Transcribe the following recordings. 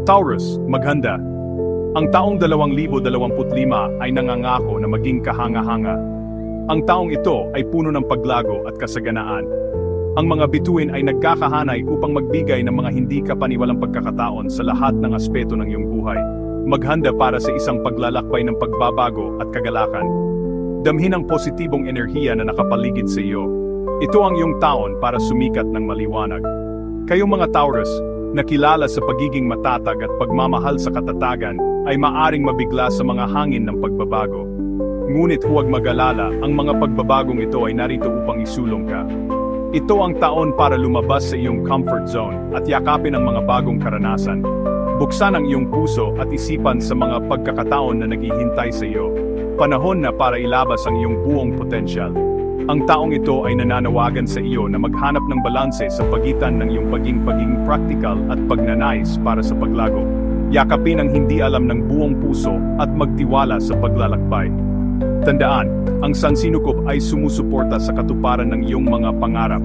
Taurus, maghanda. Ang taong 2025 ay nangangako na maging kahanga-hanga. Ang taong ito ay puno ng paglago at kasaganaan. Ang mga bituin ay nagkakahanay upang magbigay ng mga hindi kapaniwalang pagkakataon sa lahat ng aspeto ng iyong buhay. Maghanda para sa isang paglalakbay ng pagbabago at kagalakan. Damhin ang positibong enerhiya na nakapaligid sa iyo. Ito ang iyong taon para sumikat ng maliwanag. Kayong mga Taurus, nakilala sa pagiging matatag at pagmamahal sa katatagan, ay maaring mabigla sa mga hangin ng pagbabago. Ngunit huwag mag-alala, ang mga pagbabagong ito ay narito upang isulong ka. Ito ang taon para lumabas sa iyong comfort zone at yakapin ang mga bagong karanasan. Buksan ang iyong puso at isipan sa mga pagkakataon na naghihintay sa iyo. Panahon na para ilabas ang iyong buong potensyal. Ang taong ito ay nananawagan sa iyo na maghanap ng balanse sa pagitan ng iyong pagiging practical at pagnanais para sa paglago. Yakapin ang hindi alam ng buong puso at magtiwala sa paglalakbay. Tandaan, ang sansinukob ay sumusuporta sa katuparan ng iyong mga pangarap.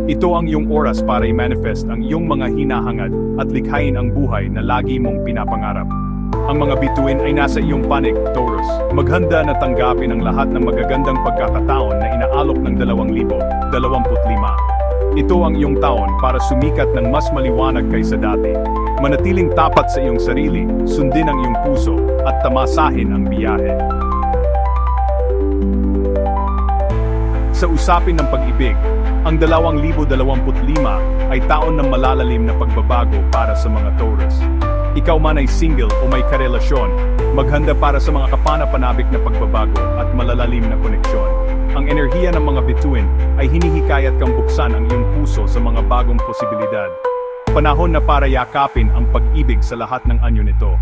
Ito ang iyong oras para i-manifest ang iyong mga hinahangad at likhain ang buhay na lagi mong pinapangarap. Ang mga bituin ay nasa iyong panig, Taurus. Maghanda na tanggapin ang lahat ng magagandang pagkakataon na inaalok ng 2025. Ito ang iyong taon para sumikat ng mas maliwanag kaysa dati. Manatiling tapat sa iyong sarili, sundin ang iyong puso, at tamasahin ang biyahe. Sa usapin ng pag-ibig, ang 2025 ay taon ng malalalim na pagbabago para sa mga Taurus. Ikaw man ay single o may karelasyon, maghanda para sa mga kapanapanabik na pagbabago at malalalim na koneksyon. Ang enerhiya ng mga bituin ay hinihikayat kang buksan ang iyong puso sa mga bagong posibilidad. Panahon na para yakapin ang pag-ibig sa lahat ng anyo nito.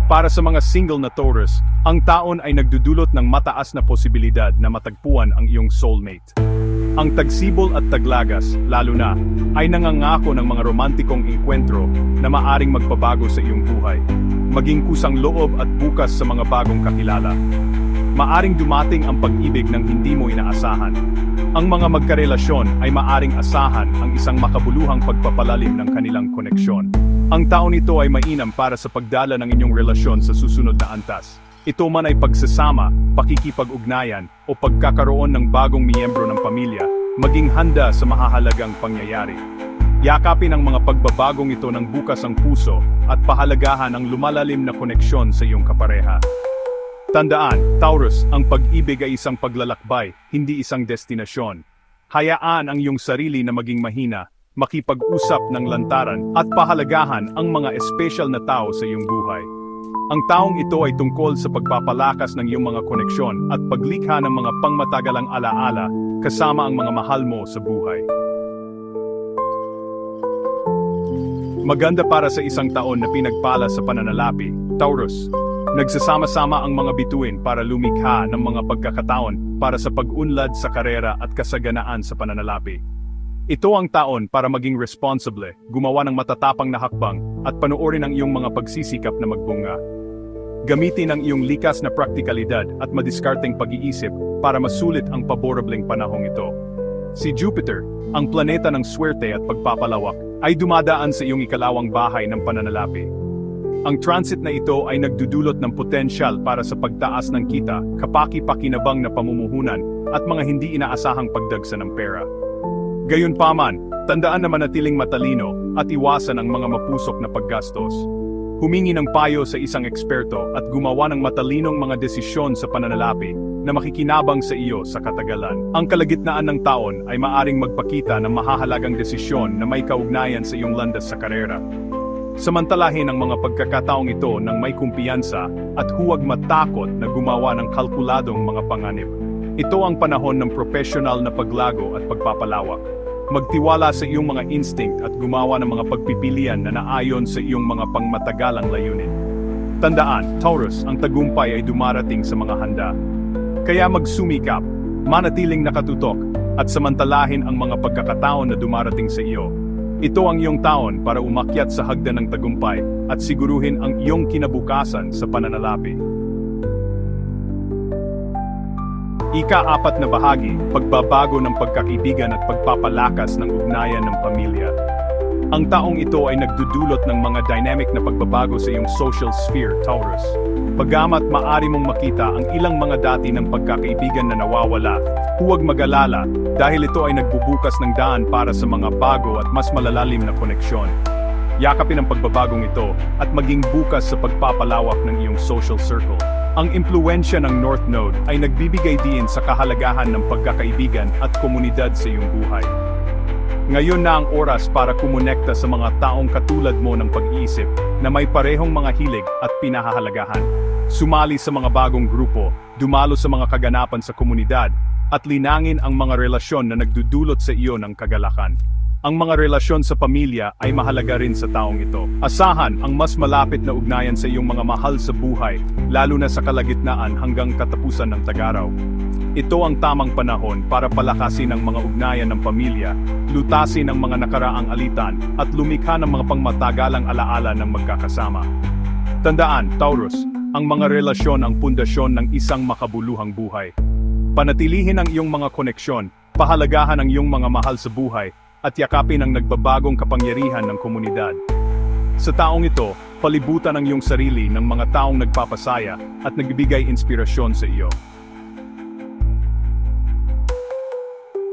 Para sa mga single na Taurus, ang taon ay nagdudulot ng mataas na posibilidad na matagpuan ang iyong soulmate. Ang tagsibol at taglagas, lalo na, ay nangangako ng mga romantikong engkwentro na maaring magpabago sa iyong buhay. Maging kusang loob at bukas sa mga bagong kakilala. Maaring dumating ang pag-ibig ng hindi mo inaasahan. Ang mga magkarelasyon ay maaring asahan ang isang makabuluhang pagpapalalim ng kanilang koneksyon. Ang taon ito ay mainam para sa pagdala ng inyong relasyon sa susunod na antas. Ito man ay pagsasama, pakikipag-ugnayan, o pagkakaroon ng bagong miyembro ng pamilya, maging handa sa mahahalagang pangyayari. Yakapin ang mga pagbabagong ito ng bukas ang puso at pahalagahan ang lumalalim na koneksyon sa iyong kapareha. Tandaan, Taurus, ang pag-ibig ay isang paglalakbay, hindi isang destinasyon. Hayaan ang iyong sarili na maging mahina, makipag-usap ng lantaran, at pahalagahan ang mga espesyal na tao sa iyong buhay. Ang taong ito ay tungkol sa pagpapalakas ng iyong mga koneksyon at paglikha ng mga pangmatagalang alaala kasama ang mga mahal mo sa buhay. Maganda para sa isang taon na pinagpala sa pananalapi, Taurus. Nagsasama-sama ang mga bituin para lumikha ng mga pagkakataon para sa pag-unlad sa karera at kasaganaan sa pananalapi. Ito ang taon para maging responsible, gumawa ng matatapang na hakbang, at panoorin ang iyong mga pagsisikap na magbunga. Gamitin ang iyong likas na praktikalidad at madiskarteng pag-iisip para masulit ang paborableng panahong ito. Si Jupiter, ang planeta ng swerte at pagpapalawak, ay dumadaan sa iyong ikalawang bahay ng pananalapi. Ang transit na ito ay nagdudulot ng potensyal para sa pagtaas ng kita, kapaki-pakinabang na pamumuhunan, at mga hindi inaasahang pagdagsa ng pera. Gayunpaman, tandaan na manatiling matalino at iwasan ang mga mapusok na paggastos. Humingi ng payo sa isang eksperto at gumawa ng matalinong mga desisyon sa pananalapi na makikinabang sa iyo sa katagalan. Ang kalagitnaan ng taon ay maaring magpakita ng mahahalagang desisyon na may kaugnayan sa iyong landas sa karera. Samantalahin ang mga pagkakataong ito ng may kumpiyansa at huwag matakot na gumawa ng kalkuladong mga panganib. Ito ang panahon ng profesional na paglago at pagpapalawak. Magtiwala sa iyong mga instinct at gumawa ng mga pagpipilian na naayon sa iyong mga pangmatagalang layunin. Tandaan, Taurus, ang tagumpay ay dumarating sa mga handa. Kaya magsumikap, manatiling nakatutok, at samantalahin ang mga pagkakataon na dumarating sa iyo. Ito ang iyong taon para umakyat sa hagdan ng tagumpay at siguruhin ang iyong kinabukasan sa pananalapi. Ika-4 na bahagi, pagbabago ng pagkakaibigan at pagpapalakas ng ugnayan ng pamilya. Ang taong ito ay nagdudulot ng mga dynamic na pagbabago sa iyong social sphere, Taurus. Bagamat maaari mong makita ang ilang mga dati ng pagkakaibigan na nawawala, huwag mag-alala dahil ito ay nagbubukas ng daan para sa mga bago at mas malalalim na koneksyon. Yakapin ang pagbabagong ito at maging bukas sa pagpapalawak ng iyong social circle. Ang impluwensya ng North Node ay nagbibigay din sa kahalagahan ng pagkakaibigan at komunidad sa iyong buhay. Ngayon na ang oras para kumonekta sa mga taong katulad mo ng pag-iisip na may parehong mga hilig at pinahahalagahan. Sumali sa mga bagong grupo, dumalo sa mga kaganapan sa komunidad, at linangin ang mga relasyon na nagdudulot sa iyo ng kagalakan. Ang mga relasyon sa pamilya ay mahalaga rin sa taong ito. Asahan ang mas malapit na ugnayan sa iyong mga mahal sa buhay, lalo na sa kalagitnaan hanggang katapusan ng tag-araw. Ito ang tamang panahon para palakasin ang mga ugnayan ng pamilya, lutasin ang mga nakaraang alitan, at lumikha ng mga pangmatagalang alaala ng magkakasama. Tandaan, Taurus, ang mga relasyon ang pundasyon ng isang makabuluhang buhay. Panatilihin ang iyong mga koneksyon, pahalagahan ang iyong mga mahal sa buhay, at yakapin ang nagbabagong kapangyarihan ng komunidad. Sa taong ito, palibutan ang iyong sarili ng mga taong nagpapasaya at nagbibigay inspirasyon sa iyo.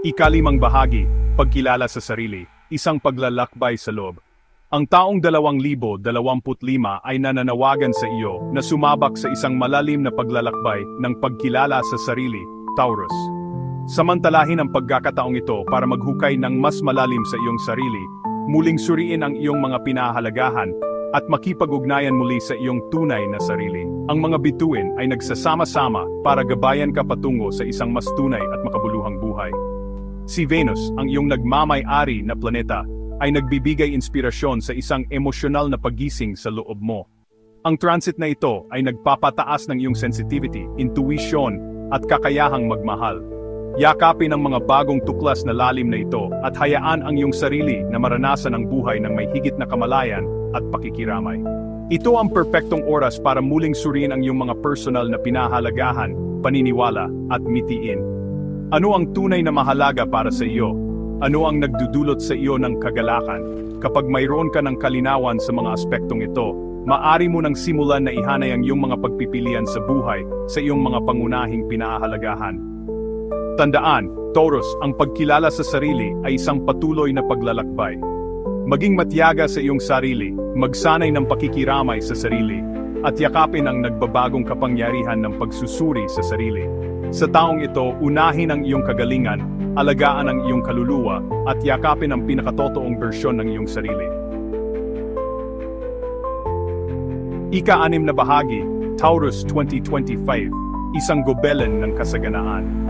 Ikalimang bahagi, pagkilala sa sarili, isang paglalakbay sa loob. Ang taong 2025 ay nananawagan sa iyo na sumabak sa isang malalim na paglalakbay ng pagkilala sa sarili, Taurus. Samantalahin ang pagkakataong ito para maghukay ng mas malalim sa iyong sarili, muling suriin ang iyong mga pinahalagahan, at makipag-ugnayan muli sa iyong tunay na sarili. Ang mga bituin ay nagsasama-sama para gabayan ka patungo sa isang mas tunay at makabuluhang buhay. Si Venus, ang iyong nagmamay-ari na planeta, ay nagbibigay inspirasyon sa isang emosyonal na paggising sa loob mo. Ang transit na ito ay nagpapataas ng iyong sensitivity, intuition, at kakayahang magmahal. Yakapin ang mga bagong tuklas na lalim na ito at hayaan ang iyong sarili na maranasan ang buhay ng may higit na kamalayan at pakikiramay. Ito ang perpektong oras para muling suriin ang iyong mga personal na pinahalagahan, paniniwala, at mitiin. Ano ang tunay na mahalaga para sa iyo? Ano ang nagdudulot sa iyo ng kagalakan? Kapag mayroon ka ng kalinawan sa mga aspektong ito, maaari mo nang simulan na ihanay ang iyong mga pagpipilian sa buhay sa iyong mga pangunahing pinahalagahan. Tandaan, Taurus, ang pagkilala sa sarili ay isang patuloy na paglalakbay. Maging matyaga sa iyong sarili, magsanay ng pakikiramay sa sarili, at yakapin ang nagbabagong kapangyarihan ng pagsusuri sa sarili. Sa taong ito, unahin ang iyong kagalingan, alagaan ang iyong kaluluwa, at yakapin ang pinakatotoong bersyon ng iyong sarili. Ika-6 na bahagi, Taurus 2025, isang gobelen ng kasaganaan.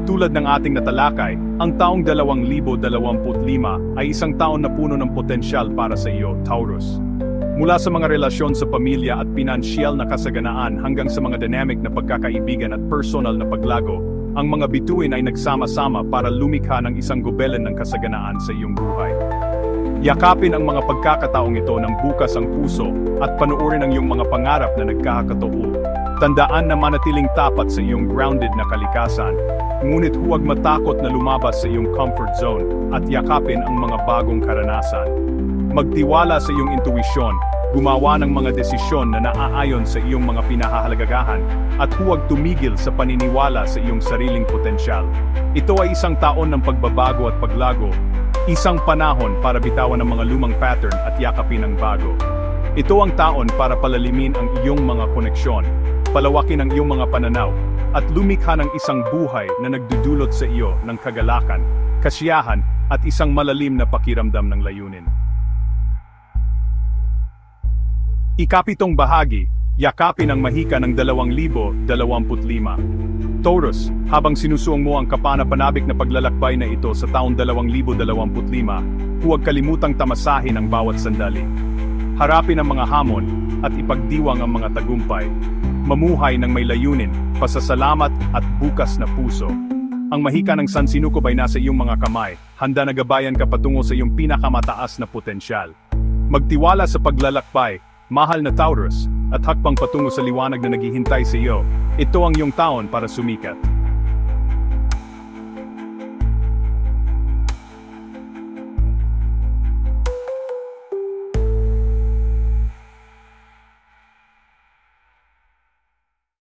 Tulad ng ating natalakay, ang taong 2025 ay isang taon na puno ng potensyal para sa iyo, Taurus. Mula sa mga relasyon sa pamilya at pinansyal na kasaganaan hanggang sa mga dynamic na pagkakaibigan at personal na paglago, ang mga bituin ay nagsama-sama para lumikha ng isang gobelen ng kasaganaan sa iyong buhay. Yakapin ang mga pagkakataong ito ng bukas ang puso at panuorin ang iyong mga pangarap na nagkakatotoo. Tandaan na manatiling tapat sa iyong grounded na kalikasan, ngunit huwag matakot na lumabas sa iyong comfort zone at yakapin ang mga bagong karanasan. Magtiwala sa iyong intuisyon, gumawa ng mga desisyon na naaayon sa iyong mga pinahahalagahan, at huwag tumigil sa paniniwala sa iyong sariling potensyal. Ito ay isang taon ng pagbabago at paglago, isang panahon para bitawan ang mga lumang pattern at yakapin ang bago. Ito ang taon para palalimin ang iyong mga koneksyon, palawakin ang iyong mga pananaw, at lumikha ng isang buhay na nagdudulot sa iyo ng kagalakan, kasiyahan, at isang malalim na pakiramdam ng layunin. Ikapitong bahagi, yakapin ang mahika ng 2025. Taurus, habang sinusuong mo ang kapanapanabik na paglalakbay na ito sa taong 2025, huwag kalimutang tamasahin ang bawat sandali. Harapin ang mga hamon, at ipagdiwang ang mga tagumpay. Mamuhay ng may layunin, pasasalamat, at bukas na puso. Ang mahika ng San Sinukob ay nasa iyong mga kamay, handa na gabayan ka patungo sa iyong pinakamataas na potensyal. Magtiwala sa paglalakbay, mahal na Taurus, at hakbang patungo sa liwanag na naghihintay sa iyo. Ito ang iyong taon para sumikat.